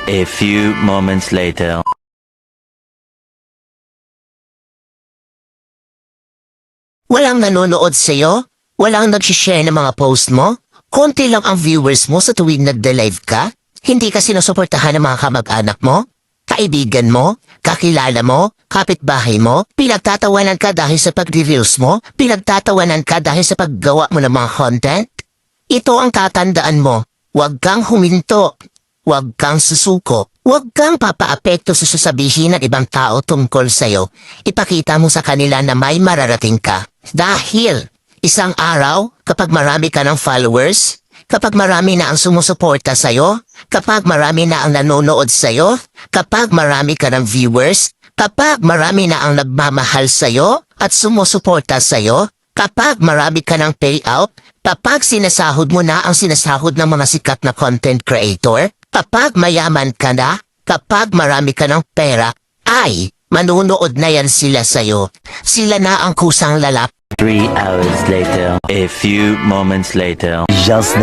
A few moments later. Walang nanonood sa'yo? Walang nag-share ng mga post mo? Konti lang ang viewers mo sa tuwing nagde-live ka? Hindi ka sinusuportahan ng mga kamag-anak mo? Kaibigan mo? Kakilala mo? Kapitbahay mo? Pinagtatawanan ka dahil sa pag-reels mo? Pinagtatawanan ka dahil sa paggawa mo ng mga content? Ito ang tatandaan mo. Huwag kang huminto. Huwag kang susuko. Huwag kang papaapekto sa sasabihin ng ibang tao tungkol sa'yo. Ipakita mo sa kanila na may mararating ka. Dahil isang araw, kapag marami ka ng followers, kapag marami na ang sumusuporta sa'yo, kapag marami na ang nanonood sa'yo, kapag marami ka ng viewers, kapag marami na ang nagmamahal sa'yo at sumusuporta sa'yo, kapag marami ka ng payout, kapag sinasahod mo na ang sinasahod ng mga sikat na content creator, kapag mayaman ka na, kapag marami ka ng pera, ay manunood na yan sila sa'yo. Sila na ang kusang lalap. 3 hours later. A few moments later. Just